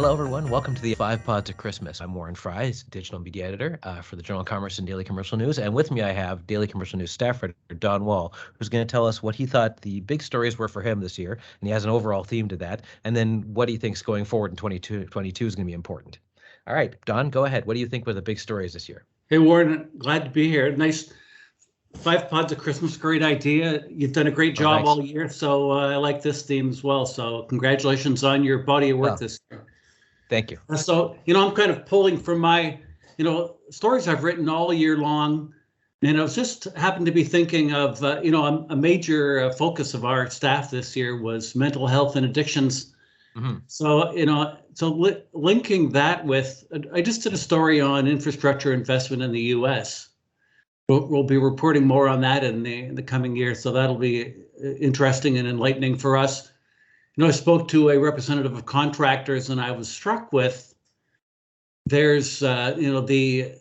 Hello, everyone. Welcome to the Five Pods of Xmas. I'm Warren Frey, digital media editor for the Journal of Commerce and Daily Commercial News. And with me, I have Daily Commercial News staff writer Don Wall, who's going to tell us what he thought the big stories were for him this year. And he has an overall theme to that. And then what he thinks going forward in 2022 is going to be important. All right, Don, go ahead. What do you think were the big stories this year? Hey, Warren, glad to be here. Nice. Five Pods of Xmas, great idea. You've done a great job all year, so I like this theme as well. So congratulations on your body of work this year. Thank you. So, I'm kind of pulling from my, stories I've written all year long. And I was just happened to be thinking of, a major focus of our staff this year was mental health and addictions. Mm-hmm. So, linking that with, I just did a story on infrastructure investment in the U.S. We'll be reporting more on that in the coming year. So that'll be interesting and enlightening for us. I spoke to a representative of contractors, and I was struck with there's, the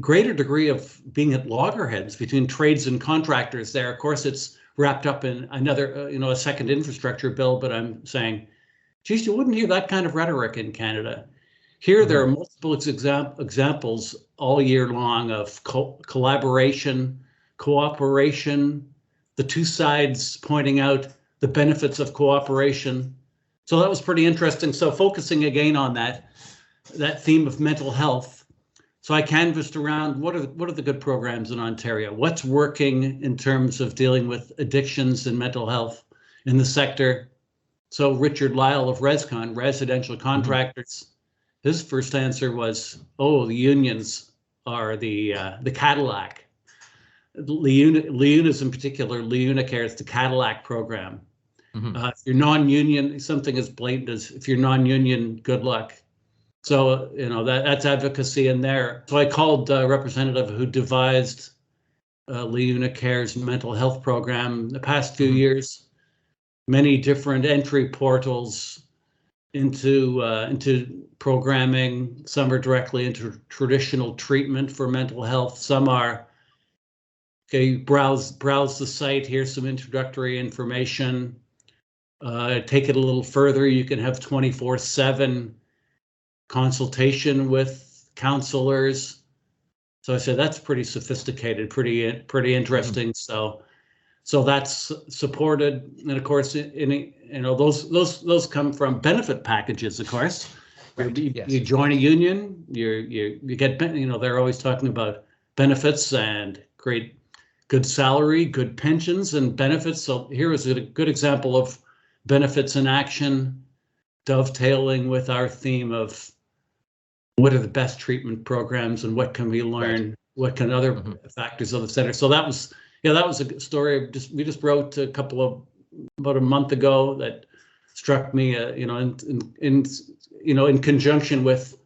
greater degree of being at loggerheads between trades and contractors there. Of course, it's wrapped up in another, a second infrastructure bill, but I'm saying, geez, you wouldn't hear that kind of rhetoric in Canada. Here, there are multiple examples all year long of collaboration, cooperation, the two sides pointing out the benefits of cooperation. So that was pretty interesting. So focusing again on that theme of mental health. So I canvassed around what are the good programs in Ontario? What's working in terms of dealing with addictions and mental health in the sector? So Richard Lyle of ResCon, Residential Contractors, his first answer was, the unions are the Cadillac. LIUNA's in particular, LIUNA Cares, the Cadillac program. If you're non-union, something as blatant as if you're non-union, good luck. So, that's advocacy in there. So I called a representative who devised LIUNA Cares mental health program the past few years, many different entry portals into programming. Some are directly into traditional treatment for mental health. Some are, browse the site. Here's some introductory information. Take it a little further. You can have 24/7 consultation with counselors. So I said that's pretty sophisticated, pretty interesting. So that's supported, and of course, those come from benefit packages. Of course, right. You join a union, you get, they're always talking about benefits and good salary, good pensions and benefits. So here is a good example of benefits in action, dovetailing with our theme of what are the best treatment programs and what can we learn, what can other factors of the center. So that was a story we just wrote about a month ago that struck me, in conjunction with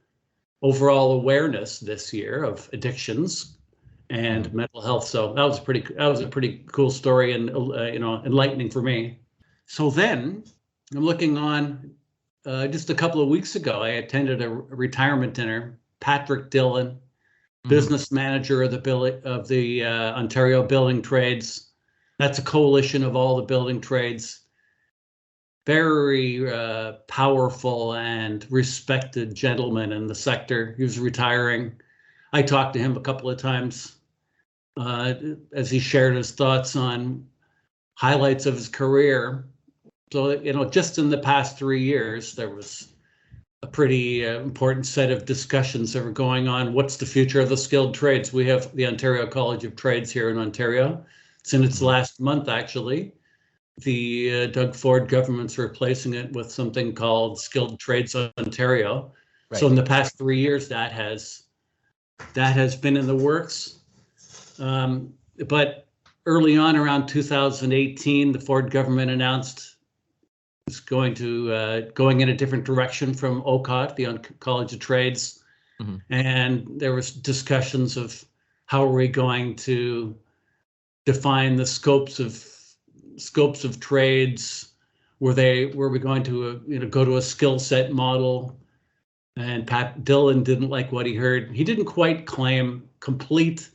overall awareness this year of addictions and mental health. So that was a pretty cool story and enlightening for me. So then I'm looking on. Just a couple of weeks ago, I attended a retirement dinner. Patrick Dillon, business manager of the Ontario Building Trades. That's a coalition of all the building trades. Very powerful and respected gentleman in the sector. He was retiring. I talked to him a couple of times as he shared his thoughts on highlights of his career. So, just in the past 3 years, there was a pretty important set of discussions that were going on. What's the future of the skilled trades? We have the Ontario College of Trades here in Ontario. It's in its last month, actually. The Doug Ford government's replacing it with something called Skilled Trades Ontario. Right. So in the past 3 years, that has been in the works. But early on, around 2018, the Ford government announced it's going in a different direction from OCOT, the College of Trades, and there was discussions of how are we going to define the scopes of trades. Were we going to go to a skill set model? And Pat Dillon didn't like what he heard. He didn't quite claim complete,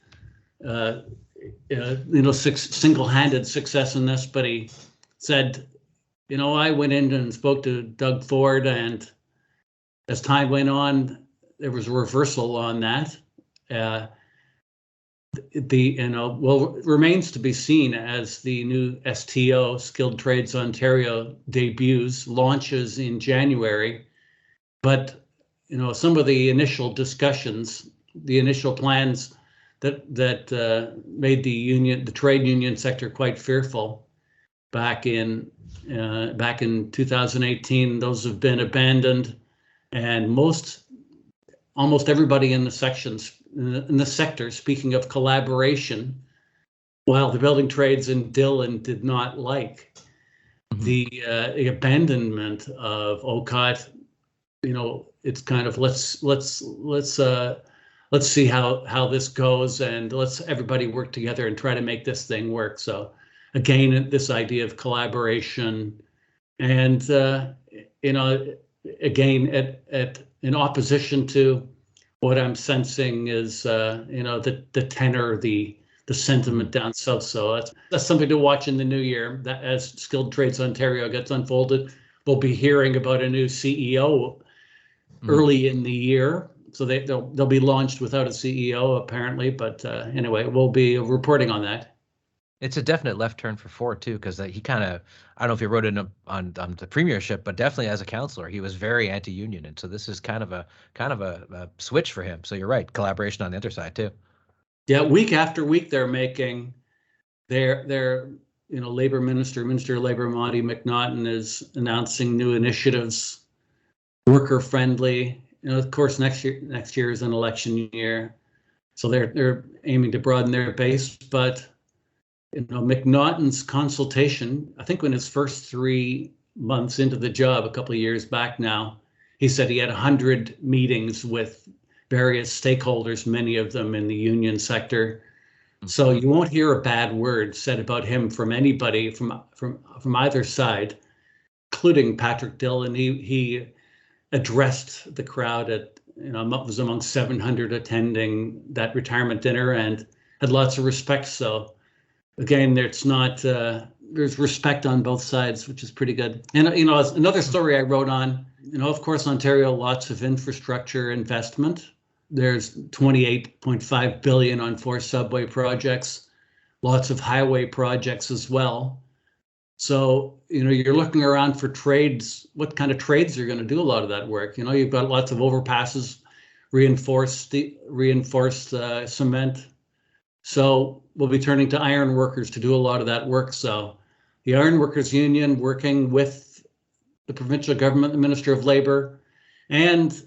single-handed success in this, but he said I went in and spoke to Doug Ford, and as time went on, there was a reversal on that. It remains to be seen as the new STO, Skilled Trades Ontario, debuts, launches in January. But, some of the initial discussions, the initial plans that made the trade union sector quite fearful back in 2018, those have been abandoned, and almost everybody in the sections, in the sector, speaking of collaboration, while the building trades in Dillon did not like the abandonment of OCOT, it's kind of let's see how this goes, and let's everybody work together and try to make this thing work. So again, this idea of collaboration, and again, in opposition to what I'm sensing is the tenor, the sentiment down south. So that's something to watch in the new year. That as Skilled Trades Ontario gets unfolded, we'll be hearing about a new CEO early in the year. So they'll be launched without a CEO apparently, but anyway, we'll be reporting on that. It's a definite left turn for Ford too, because he kind of, I don't know if he wrote it on the premiership, but definitely as a councillor, he was very anti-union, and so this is kind of a switch for him. So you're right, collaboration on the other side too. Yeah, week after week they're making their Labor Minister of Labor Monty McNaughton is announcing new initiatives, worker friendly. Of course, next year is an election year, so they're aiming to broaden their base, but. McNaughton's consultation, I think when his first 3 months into the job, a couple of years back now, he said he had 100 meetings with various stakeholders, many of them in the union sector. So you won't hear a bad word said about him from anybody from either side, including Patrick Dillon. He addressed the crowd at, was among 700 attending that retirement dinner and had lots of respect. So again, there's respect on both sides, which is pretty good. And, another story I wrote on, of course, Ontario, lots of infrastructure investment. There's 28.5 billion on 4 subway projects, lots of highway projects as well. So, you're looking around for trades, what kind of trades are going to do a lot of that work? You've got lots of overpasses, reinforced cement. So we'll be turning to iron workers to do a lot of that work. So the Iron Workers Union, working with the provincial government, the Minister of Labor, and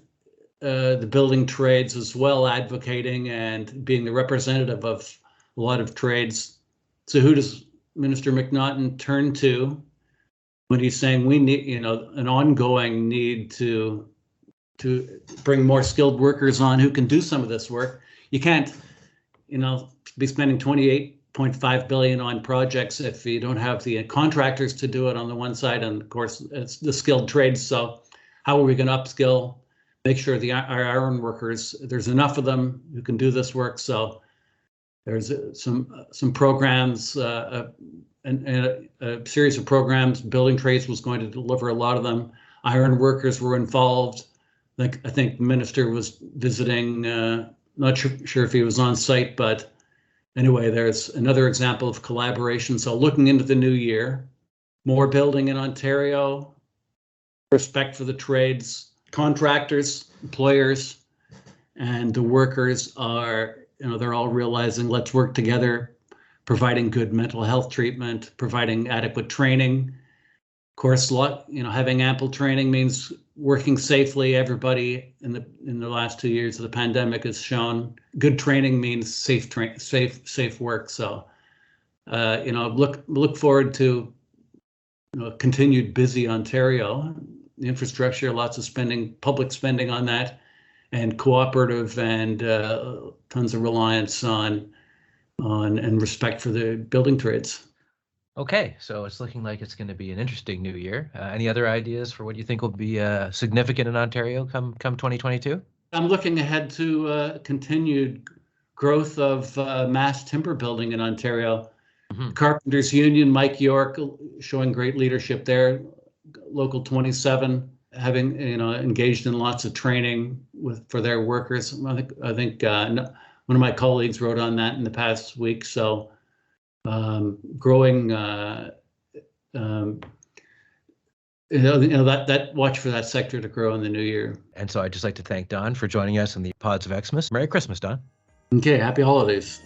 the building trades as well, advocating and being the representative of a lot of trades. So who does Minister McNaughton turn to when he's saying we need, an ongoing need to bring more skilled workers on who can do some of this work? You can't, be spending 28.5 billion on projects if you don't have the contractors to do it on the one side, and of course it's the skilled trades. So how are we going to upskill, make sure our iron workers, there's enough of them who can do this work? So there's some programs, and a series of programs. Building trades was going to deliver a lot of them. Iron workers were involved. I think the minister was visiting, not sure if he was on site, but anyway, there's another example of collaboration. So looking into the new year, more building in Ontario, respect for the trades, contractors, employers, and the workers are, they're all realizing let's work together, providing good mental health treatment, providing adequate training. Of course, having ample training means working safely. Everybody in the last 2 years of the pandemic has shown good training means safe work. So, look forward to continued busy Ontario. The infrastructure, lots of spending, public spending on that, and cooperative, and tons of reliance on and respect for the building trades. Okay, so it's looking like it's going to be an interesting new year. Any other ideas for what you think will be significant in Ontario come 2022? I'm looking ahead to continued growth of mass timber building in Ontario. Carpenters Union, Mike York, showing great leadership there. Local 27, having engaged in lots of training for their workers. I think one of my colleagues wrote on that in the past week. So growing, that watch for that sector to grow in the new year. And so I'd just like to thank Don for joining us in the Pods of Xmas. Merry Christmas, Don. Okay, happy holidays.